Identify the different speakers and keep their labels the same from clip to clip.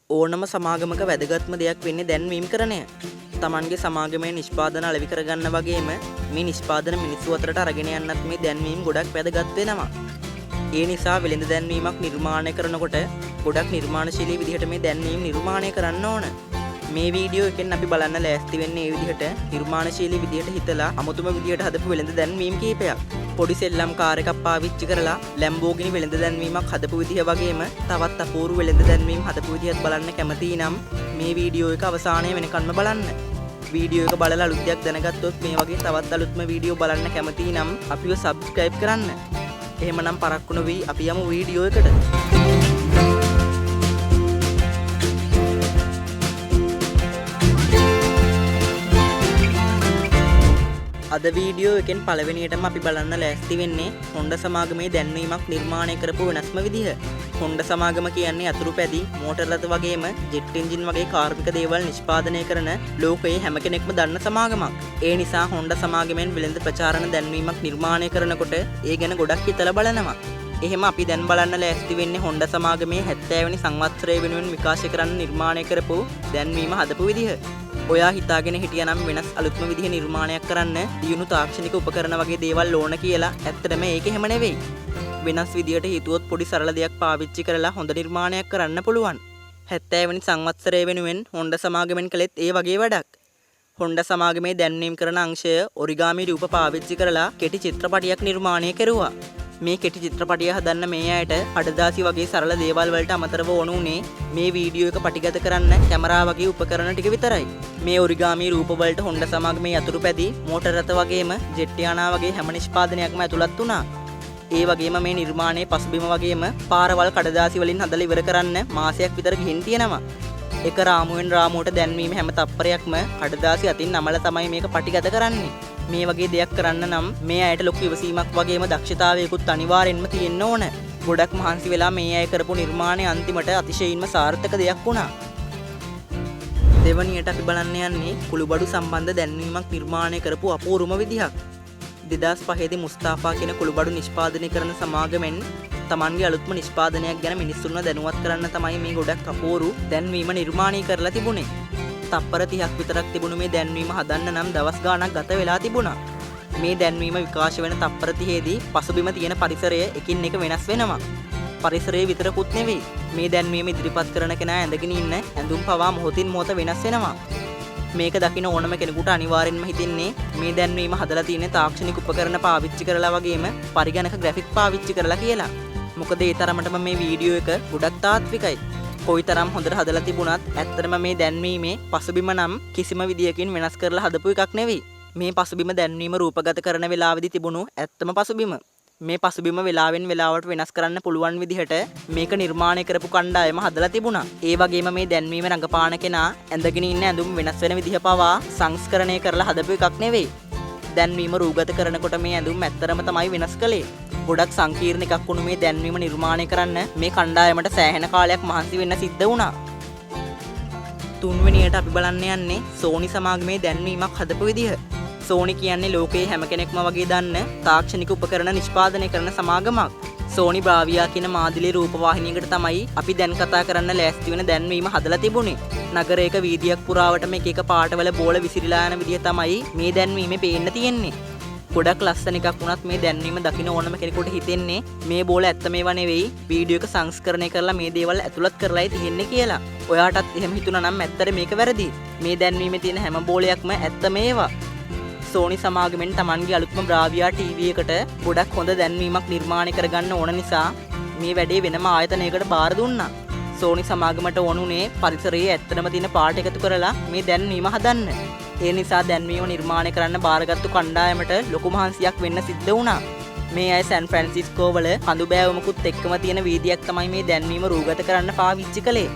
Speaker 1: ඕනම සමාගමක වැදගත්ම දෙයක් වෙන්නේ දැන්වීම් කරණය. තමන්ගේ සමාගමේ නිෂ්පාදන අලෙවි කරගන්න වගේම මේ නිෂ්පාදන මිනිස්සු අතරට අරගෙන යන්නත් මේ දැන්වීම් ගොඩක් වැදගත් වෙනවා. ඒ නිසා වෙළඳ දැන්වීමක් නිර්මාණය කරනකොට ගොඩක් නිර්මාණශීලී විදිහට මේ දැන්වීම් නිර්මාණය කරන්න ඕන. මේ වීඩියෝ එකෙන් අපි බලන්න ලෑස්ති වෙන්නේ මේ විදිහට නිර්මාණශීලී විදිහට හිතලා අමුතුම විදිහට හදපු වෙළඳ දැන්වීම් කීපයක්. පොඩි සෙල්ලම් කාර් එකක් පාවිච්චි කරලා Lamborghini වෙළඳ දැන්වීමක් හදපු විදිහ වගේම තවත් අපූර්ව වෙළඳ දැන්වීම් හදපු විදිහත් බලන්න කැමති නම් මේ වීඩියෝ එක අවසානයේ වෙනකන්ම බලන්න. වීඩියෝ එක බලලා අලුත් දෙයක් දැනගත්තොත් මේ වගේ තවත් අලුත්ම වීඩියෝ බලන්න කැමති නම් අපිව subscribe කරන්න. එහෙමනම් පරක්කු නොවි අපි යමු වීඩියෝ එකට. අද වීඩියෝ එකෙන් පළවෙනියටම අපි බලන්න ලෑස්ති වෙන්නේ හොන්ඩා සමාගමේ දැන්වීමක් නිර්මාණය කරපු වෙනස්ම විදිහ. හොන්ඩා සමාගම කියන්නේ අතුරු පැදි, මෝටර් රථ වගේම ජෙට් එන්ජින් වගේ කාර්මික දේවල් නිෂ්පාදනය කරන ලෝකයේ හැම කෙනෙක්ම දන්න සමාගමක්. ඒ නිසා හොන්ඩා සමාගමෙන් වෙළඳ ප්‍රචාරණ දැන්වීමක් නිර්මාණය කරනකොට ඒ ගැන ගොඩක් හිතලා බලනවා. එහෙම අපි දැන් බලන්න ලෑස්ති වෙන්නේ හොන්ඩා සමාගමේ 70 වෙනි සංවත්සරය වෙනුවෙන් විකාශය කරන්න නිර්මාණය කරපු දැන්වීම හදපු විදිහ. ඔයා හිතාගෙන හිටියනම් වෙනස් අලුත්ම විදිහ නිර්මාණයක් කරන්න දියුණු තාක්ෂණික උපකරණ වගේ දේවල් ඕන කියලා. ඇත්තටම ඒක එහෙම නෙවෙයි. වෙනස් විදියට හිතුවොත් පොඩි සරල දෙයක් පාවිච්චි කරලා හොඳ නිර්මාණයක් කරන්න පුළුවන්. 70 වෙනි සංවත්සරය වෙනුවෙන් හොන්ඩා සමාගමෙන් කළෙත් ඒ වගේ වැඩක්. හොන්ඩා සමාගමේ දැන්වීම් කරන අංශය ඔරිගාමි රූප පාවිච්චි කරලා කෙටි චිත්‍රපටයක් නිර්මාණය කෙරුවා. මේ කෙටි චිත්‍රපටිය හදන්න මේ අයට අඩදාසි වගේ සරල දේවල් වලට අමතරව ඕන උනේ මේ වීඩියෝ එක පටිගත කරන්න කැමරා වගේ උපකරණ ටික විතරයි. මේ ඔරිගාමි රූප වලට හොන්ඩා සමාගමේ යතුරු පැදි, මෝටර් රථ වගේම ජෙට් යානා වගේ හැම නිෂ්පාදනයක්ම ඇතුළත් වුණා. ඒ වගේම මේ නිර්මාණයේ පසුබිම වගේම පාරවල් කඩදාසි වලින් හදලා ඉවර කරන්න මාසයක් විතර ගිහින් තියෙනවා. එක රාමුවෙන් රාමුවට දැන්වීම හැම තප්පරයක්ම කඩදාසි අතින් නමලා තමයි මේක පටිගත කරන්නේ. මේ වගේ දෙයක් කරන්න නම් මේ අයට ලොකු ඉවසීමක් වගේම දක්ෂතාවයකුත් අනිවාර්යෙන්ම තියෙන්න ඕන. ගොඩක් මහන්සි වෙලා මේ අය කරපු නිර්මාණය අන්තිමට අතිශයින්ම සාර්ථක දෙයක් වුණා. දෙවනියට අපි බලන්න යන්නේ කුළුබඩු සම්බන්ධ දැන්වීමක් නිර්මාණය කරපු අපූර්වම විදිහක්. 2005 දී මුස්තාෆා කියන කුළුබඩු නිෂ්පාදනය කරන සමාගමෙන් තමන්ගේ අලුත්ම නිෂ්පාදනයක් ගැන මිනිස්සුන්ව දැනුවත් කරන්න තමයි මේ ගොඩක් අපූර්ව දැන්වීම නිර්මාණය කරලා තිබුණේ. තප්පර 30ක් විතරක් තිබුණු මේ දැන්වීම හදන්න නම් දවස් ගාණක් ගත වෙලා තිබුණා. මේ දැන්වීම විකාශ වෙන තප්පර 30 දී පසුබිම තියෙන පරිසරය එකින් එක වෙනස් වෙනවා. පරිසරයේ විතරකුත් නෙවෙයි මේ දැන්වීම ඉදිරිපත් කරන කෙනා ඇඳගෙන ඉන්න ඇඳුම් පවා මොහොතින් මොහොත වෙනස් වෙනවා. මේක දකින ඕනම කෙනෙකුට අනිවාර්යෙන්ම හිතෙන්නේ මේ දැන්වීම හදලා තියෙන තාක්ෂණික උපකරණ පාවිච්චි කරලා වගේම පරිගණක ග්‍රැෆික් පාවිච්චි කරලා කියලා. මොකද ඒ තරමටම මේ වීඩියෝ එක ගොඩක් තාත්විකයි. කොයිතරම් හොඳට හදලා තිබුණත් ඇත්තටම මේ දැන්වීමේ පසුබිම නම් කිසිම විදියකින් වෙනස් කරලා හදපු එකක් නෙවෙයි. මේ පසුබිම දැන්වීම රූපගත කරන වෙලාවෙදි තිබුණු ඇත්තම පසුබිම. මේ පසුබිම වෙලාවෙන් වෙලාවට වෙනස් කරන්න පුළුවන් විදිහට මේක නිර්මාණය කරපු කණ්ඩායම හදලා තිබුණා. ඒ වගේම මේ දැන්වීම රඟපාන කෙනා ඇඳගෙන ඉන්න ඇඳුම් වෙනස් වෙන විදිහ පවා සංස්කරණය කරලා හදපු එකක් නෙවෙයි. දැන්වීම රූගත කරනකොට මේ ඇඳුම් ඇත්තරම තමයි වෙනස් කළේ. ගොඩක් සංකීර්ණ එකක් වුණු මේ දැන්වීම නිර්මාණය කරන්න මේ කණ්ඩායමට සෑහෙන කාලයක් මහන්සි වෙන්න සිද්ධ වුණා. තුන්වෙනියට අපි බලන්න යන්නේ සෝනි සමාගමේ දැන්වීමක් හදපු විදිහ. සෝනි කියන්නේ ලෝකයේ හැම කෙනෙක්ම වගේ දන්න තාක්ෂණික උපකරණ නිෂ්පාදනය කරන සමාගමක්. සෝනි බ්‍රාවියා කියන මාදිලේ රූපවාහිනියකට තමයි අපි දැන් කතා කරන්න ලෑස්ති වෙන දැන්වීම හදලා තිබුණේ. නගරයක වීදියක් පුරාවටම එක එක පාටවල බෝල විසිරීලා යන විදිය තමයි මේ දැන්වීමේ පේන්න තියෙන්නේ. ගොඩක් ලස්සන එකක් වුණත් මේ දැන්වීම දකින්න ඕනම කෙනෙකුට හිතෙන්නේ මේ බෝල ඇත්ත මේවා නෙවෙයි වීඩියෝ එක සංස්කරණය කරලා මේ දේවල් ඇතුළත් කරලායි තියෙන්නේ කියලා. ඔයාටත් එහෙම හිතුණා නම් ඇත්තට මේක වැරදි. මේ දැන්වීමේ තියෙන හැම බෝලයක්ම ඇත්ත මේවා. සෝනි සමාගමෙන් Tamanගේ අලුත්ම බ්‍රාවියා ටීවී එකට ගොඩක් හොඳ දැන්වීමක් නිර්මාණය කරගන්න ඕන නිසා මේ වැඩේ වෙනම ආයතනයකට බාර දුන්නා. සෝනි සමාගමට ඕනුනේ පරිසරයේ ඇත්තටම තියෙන පාට එකතු කරලා මේ දැන්වීම හදන්න. ඒ නිසා දැන්වීම නිර්මාණය කරන්න බාරගත්තු කණ්ඩායමට ලොකු මහන්සියක් වෙන්න සිද්ධ වුණා. මේ අය සෑන් ෆ්‍රැන්සිස්කෝ වල කඳු බෑවුමකුත් එක්කම තියෙන වීදියක් තමයි මේ දැන්වීම රූගත කරන්න පාවිච්චි කළේ.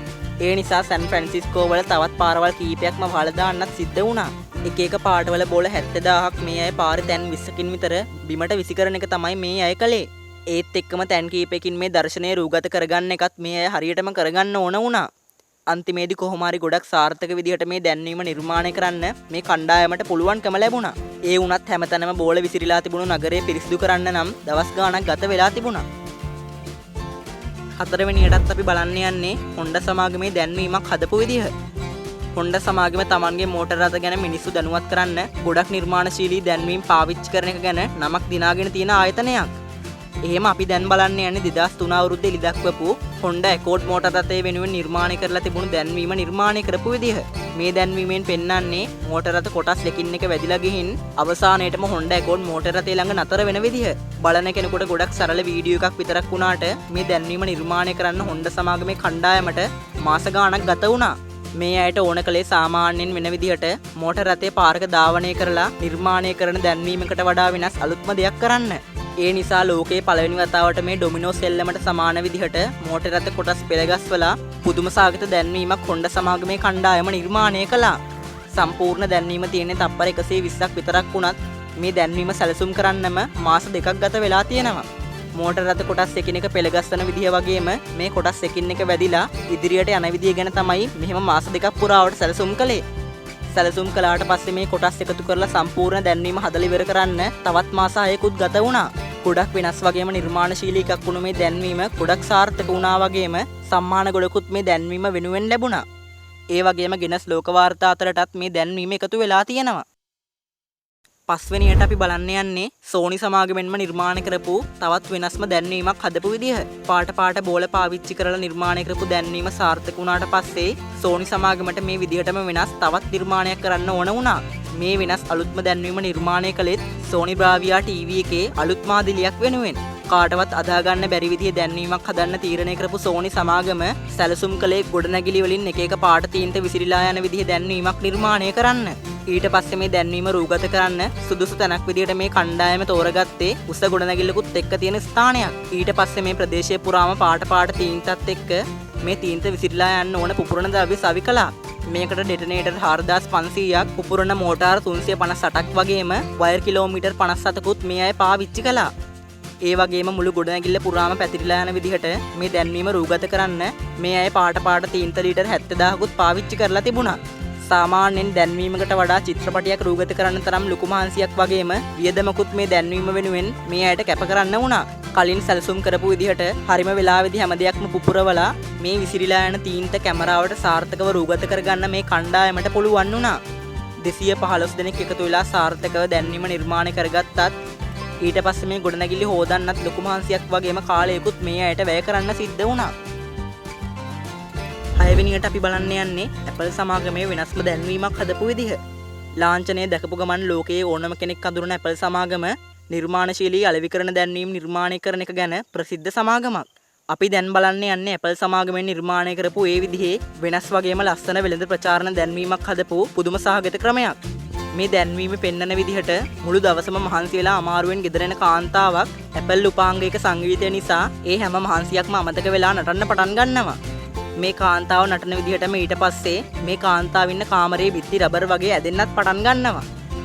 Speaker 1: ඒ නිසා සෑන් ෆ්‍රැන්සිස්කෝ වල තවත් පාරවල් කීපයක්ම වහලා දාන්නත් සිද්ධ වුණා. එක එක පාටවල බෝල 70000ක් මේ අය පාරේ තැන් 20කින් විතර බිමට විසිකරන එක තමයි මේ අය කළේ. ඒත් එක්කම තැන් කීපයකින් මේ දර්ශනය රූගත කරගන්න එකත් මේ අය හරියටම කරගන්න ඕන වුණා. අන්තිමේදී කොහොම හරි ගොඩක් සාර්ථක විදිහට මේ දැන්වීම නිර්මාණය කරන්න මේ කණ්ඩායමට පුළුවන්කම ලැබුණා. ඒ වුණත් හැමතැනම බෝල විසිරීලා තිබුණු නගරය පිරිසිදු කරන්න නම් දවස් ගාණක් ගත වෙලා තිබුණා. හතරවෙනියටත් අපි බලන්න යන්නේ හොන්ඩා සමාගමේ දැන්වීමක් හදපු විදිහ. හොන්ඩා සමාගම තමන්ගේ මෝටර රථ ගැන මිනිස්සු දැනුවත් කරන්න ගොඩක් නිර්මාණශීලී දැන්වීම් පාවිච්චි කරන එක ගැන නමක් දිනාගෙන තියෙන ආයතනයක්. එහෙම අපි දැන් බලන්න යන්නේ 2003 අවුරුද්දේ එළි දක්වපු හොන්ඩා ඇකෝඩ් මෝටර රථය වෙනුවෙන් නිර්මාණය කරලා තිබුණු දැන්වීම නිර්මාණය කරපු විදිහ. මේ දැන්වීමෙන් පෙන්වන්නේ මෝටර රථ කොටස් දෙකින් එක වැදිලා ගිහින් අවසානයේටම හොන්ඩා ඇකෝඩ් මෝටර රථය ළඟ නතර වෙන විදිහ. බලන කෙනෙකුට ගොඩක් සරල වීඩියෝ එකක් විතරක් වුණාට මේ දැන්වීම නිර්මාණය කරන්න හොන්ඩා සමාගමේ කණ්ඩායමට මාස ගාණක් ගත වුණා. මේ අයට ඕන කළේ සාමාන්‍යයෙන් වෙන විදිහට මෝටර රථය පාරක ධාවනය කරලා නිර්මාණය කරන දැන්වීමකට වඩා වෙනස් අලුත්ම දෙයක් කරන්න. ඒ නිසා ලෝකයේ පළවෙනි වතාවට මේ ඩොමිනෝ සෙල්ලමට සමාන විදිහට මෝටර රථ කොටස් පෙළගස්වලා පුදුම සාගත දැන්වීමක් හොන්ඩා සමාගමේ කණ්ඩායම නිර්මාණය කළා. සම්පූර්ණ දැන්වීම තියෙන්නේ තප්පර 120ක් විතරක් වුණත් මේ දැන්වීම සැලසුම් කරන්නම මාස 2ක් ගත වෙලා තියෙනවා. මෝටර රථ කොටස් එකිනෙක පෙළගස්සන විදිය වගේම මේ කොටස් එකින් එක වැදිලා ඉදිරියට යන විදිය ගැන තමයි මෙහෙම මාස 2ක් පුරාවට සැලසුම් කළේ. සැලසුම් කළාට පස්සේ මේ කොටස් එකතු කරලා සම්පූර්ණ දැන්වීම හදලා ඉවර කරන්න තවත් මාස 6කුත් ගත වුණා. ගොඩක් වෙනස් වගේම නිර්මාණශීලී එකක් වුණු මේ දැන්වීම ගොඩක් සාර්ථක වුණා වගේම සම්මාන ගොඩකුත් මේ දැන්වීම වෙනුවෙන් ලැබුණා. ඒ වගේම ගෙනස් ලෝක වාර්තා අතරටත් මේ දැන්වීම එකතු වෙලා තියෙනවා. පස්වෙනියට අපි බලන්න යන්නේ සෝනි සමාගමෙන්ම නිර්මාණය කරපු තවත් වෙනස්ම දැන්වීමක් හදපු විදිහ. පාට බෝල පාවිච්චි කරලා නිර්මාණය කරපු දැන්වීම සාර්ථක වුණාට පස්සේ සෝනි සමාගමට මේ විදිහටම වෙනස් තවත් නිර්මාණයක් කරන්න ඕන වුණා. මේ වෙනස් අලුත්ම දැන්වීම නිර්මාණය කළෙත් සෝනි බ්‍රාවියා ටීවී එකේ අලුත් මාදිලියක් වෙනුවෙන්. කාටවත් අදාගන්න බැරි විදිහේ දැන්වීමක් හදන්න තීරණය කරපු සෝනි සමාගම සැලසුම් කළේ ගොඩනැගිලි වලින් එක එක පාට තීන්ත විසිරීලා යන විදිහේ දැන්වීමක් නිර්මාණය කරන්න. ඊට පස්සේ මේ දැන්වීම රූගත කරන්න සුදුසු තැනක් විදිහට මේ කණ්ඩායම තෝරගත්තේ උස ගොඩනැගිල්ලකුත් එක්ක තියෙන ස්ථානයක්. ඊට පස්සේ මේ ප්‍රදේශය පුරාම පාට තීන්තත් එක්ක මේ තීන්ත විසිරීලා යන්න ඕන පුපුරන ද්‍රව්‍ය සවි කළා. මේකට ඩෙටනේටර් 4500ක් පුපුරන මෝටාර 358ක් වගේම වයර් කිලෝමීටර් 57කුත් මේ අය පාවිච්චි කළා. ඒ වගේම මුළු ගොඩනැගිල්ල පුරාම පැතිරිලා යන විදිහට මේ දැන්වීම රූගත කරන්න මේ අය පාට තීන්ත ලීටර් 70000කුත් පාවිච්චි කරලා තිබුණා. සාමාන්‍යයෙන් දැන්වීමකට වඩා චිත්‍රපටයක් රූගත කරන්න තරම් ලොකු මහන්සියක් වගේම වියදමකුත් මේ දැන්වීම වෙනුවෙන් මේ අයට කැප කරන්න වුණා. කලින් සැලසුම් කරපු විදිහට හරිම වෙලාවෙදි හැම දෙයක්ම පුපුරවලා මේ විසිරීලා යන තීන්ත කැමරාවට සාර්ථකව රූගත කරගන්න මේ කණ්ඩායමට පුළුවන් වුණා. 215 දෙනෙක් එකතු වෙලා සාර්ථකව දැන්වීම නිර්මාණය කරගත්තත් ඊට පස්සේ මේ ගොඩනැගිලි හොදන්නත් ලොකු මහන්සියක් වගේම කාලයකුත් මේ අයට වැය කරන්න සිද්ධ වුණා. 6 වෙනියට අපි බලන්න යන්නේ Apple සමාගමේ වෙනස්ම දැන්වීමක් හදපු විදිහ. ලාංඡනය දැකපු ගමන් ලෝකයේ ඕනම කෙනෙක් අඳුරන Apple සමාගම නිර්මාණශීලී අලෙවිකරන දැන්වීම් නිර්මාණය කරන එක ගැන ප්‍රසිද්ධ සමාගමක්. අපි දැන් බලන්න යන්නේ Apple සමාගමෙන් නිර්මාණය කරපු ඒ විදිහේ වෙනස් වගේම ලස්සන වෙළඳ ප්‍රචාරණ දැන්වීමක් හදපු පුදුම සහගත ක්‍රමයක්. මේ දැන්වීම පෙන්වන විදිහට මුළු දවසම මහන්සි වෙලා අමාරුවෙන් ගෙදර එන කාන්තාවක් Apple උපාංගයක සංගීතය නිසා ඒ හැම මහන්සියක්ම අමතක වෙලා නටන්න පටන් ගන්නවා. මේ කාන්තාව නටන විදිහටම ඊට පස්සේ මේ කාන්තාව ඉන්න කාමරයේ බිත්ති රබර් වගේ ඇදෙන්නත් පටන් ගන්නවා.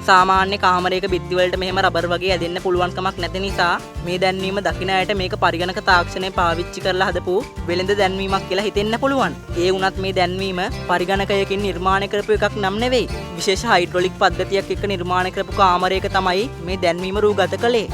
Speaker 1: සාමාන්‍ය කාමරයක බිත්ති වලට මෙහෙම රබර් වගේ ඇදෙන්න පුළුවන් කමක් නැති නිසා මේ දැන්වීම දකින අයට මේක පරිගණක තාක්ෂණය පාවිච්චි කරලා හදපු වෙළඳ දැන්වීමක් කියලා හිතෙන්න පුළුවන්. ඒ වුණත් මේ දැන්වීම පරිගණකයකින් නිර්මාණය කරපු එකක් නම් නෙවෙයි. විශේෂ හයිඩ්‍රොලික් පද්ධතියක් එක්ක නිර්මාණය කරපු කාමරයක තමයි මේ දැන්වීම රූගත කළේ.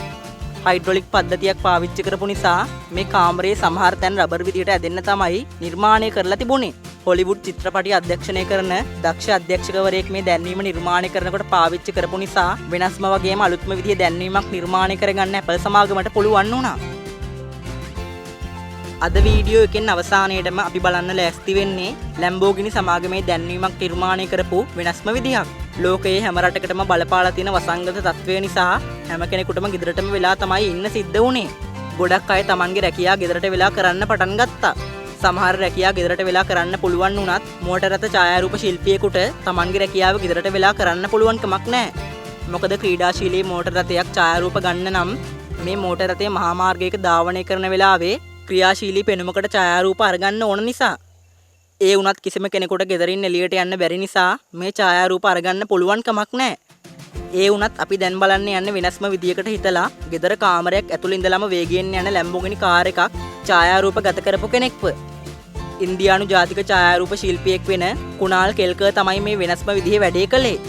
Speaker 1: හයිඩ්‍රොලික් පද්ධතියක් පාවිච්චි කරපු නිසා මේ කාමරයේ සමහර තැන් රබර් විදියට ඇදෙන්න තමයි නිර්මාණය කරලා තිබුණේ. හොලිවුඩ් චිත්‍රපටි අධ්‍යක්ෂණය කරන දක්ෂ අධ්‍යක්ෂකවරයෙක් මේ දැන්වීම නිර්මාණය කරනකොට පාවිච්චි කරපු නිසා වෙනස්ම වගේම අලුත්ම විදිහේ දැන්වීමක් නිර්මාණය කරගන්න Apple සමාගමට පුළුවන් වුණා. අද වීඩියෝ එකෙන් අවසානයේදම අපි බලන්න ලෑස්ති වෙන්නේ Lamborghini සමාගමේ දැන්වීමක් නිර්මාණය කරපු වෙනස්ම විදිහක්. ලෝකයේ හැම රටකටම බලපාලා තියෙන වසංගත තත්ත්වය නිසා හැම කෙනෙකුටම ගෙදරටම වෙලා තමයි ඉන්න සිද්ධ වුණේ. ගොඩක් අය Tamanගේ රැකියාව ගෙදරට වෙලා කරන්න පටන් ගත්තා. සමහර රැකියාව ගෙදරට වෙලා කරන්න පුළුවන් වුණත් මෝටර රථ ඡායාරූප ශිල්පියෙකුට Tamanගේ රැකියාව ගෙදරට වෙලා කරන්න පුළුවන් කමක් නැහැ. මොකද ක්‍රීඩාශීලී මෝටර රථයක් ඡායාරූප ගන්න නම් මේ මෝටර රථය මහා මාර්ගයක ධාවනය කරන වෙලාවේ ක්‍රියාශීලී පෙනුමකට ඡායාරූප අරගන්න ඕන නිසා. ඒ වුණත් කිසිම කෙනෙකුට ගෙදරින් එළියට යන්න බැරි නිසා මේ ඡායාරූප අරගන්න පුළුවන් කමක් නැහැ. ඒ වුණත් අපි දැන් බලන්න යන්නේ වෙනස්ම විදියකට හිතලා ගෙදර කාමරයක් ඇතුළේ ඉඳලම වේගයෙන් යන Lamborghini කාර් එකක් ඡායාරූප ගත කරපු කෙනෙක්ව. ඉන්දියානු ජාතික ඡායාරූප ශිල්පියෙක් වෙන කුනාල් කෙල්කර් තමයි මේ වෙනස්ම විදිහේ වැඩේ කළේ.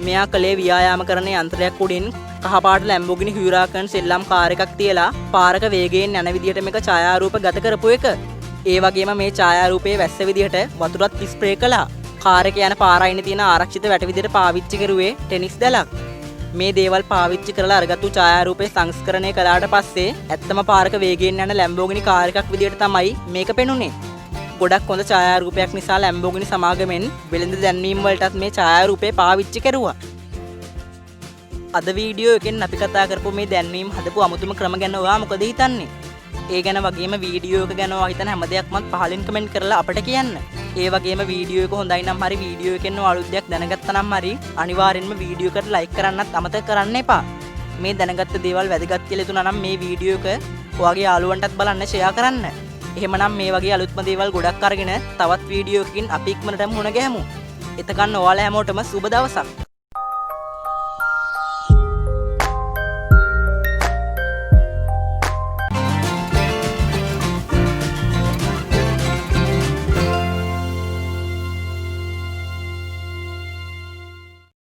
Speaker 1: මෙයා කලේ ව්‍යායාම කරන යන්ත්‍රයක් උඩින් කහපාට Lamborghini Huracan සෙල්ලම් කාර් එකක් තියලා පාරක වේගයෙන් යන විදිහට මේක ඡායාරූප ගත කරපු එක. ඒ වගේම මේ ඡායාරූපයේ වැස්ස විදිහට වතුරත් ස්ප්‍රේ කළා. කාර් එක යන පාර අයිනේ තියෙන ආරක්ෂිත වැට විදිහට පාවිච්චි කරුවේ ටෙනිස් දැලක්. මේ දේවල් පාවිච්චි කරලා අරගත්තු ඡායාරූපේ සංස්කරණය කළාට පස්සේ ඇත්තම පාරක වේගයෙන් යන Lamborghini කාර් එකක් විදිහට තමයි මේක පෙනුනේ. ගොඩක් හොඳ ඡායාරූපයක් නිසා Lamborghini සමාගමෙන් වෙළඳ දැන්වීම් වලටත් මේ ඡායාරූපේ පාවිච්චි කරුවා. අද වීඩියෝ එකෙන් අපි කතා කරපු මේ දැන්වීම් හදපු අමුතුම ක්‍රම ගැන ඔයා මොකද හිතන්නේ? ඒ ගැන වගේම වීඩියෝ එක ගැන ඔයා හිතන හැම දෙයක්මත් පහලින් කමෙන්ට් කරලා අපට කියන්න. ඒ වගේම වීඩියෝ එක හොඳයි නම් හරි වීඩියෝ එකෙන් ඔයා අලුත් දෙයක් දැනගත්තා නම් හරි අනිවාර්යෙන්ම වීඩියෝ එකට ලයික් කරන්නත් අමතක කරන්න එපා. මේ දැනගත්ත දේවල් වැදගත් කියලා හිතුණා නම් මේ වීඩියෝ එක ඔයාගේ යාළුවන්ටත් බලන්න ෂෙයා කරන්න. එහෙමනම් මේ වගේ අලුත්ම දේවල් ගොඩක් අරගෙන තවත් වීඩියෝ එකකින් අපි ඉක්මනටම මුණ ගැහමු. එතකන් ඔයාලා හැමෝටම සුබ දවසක්.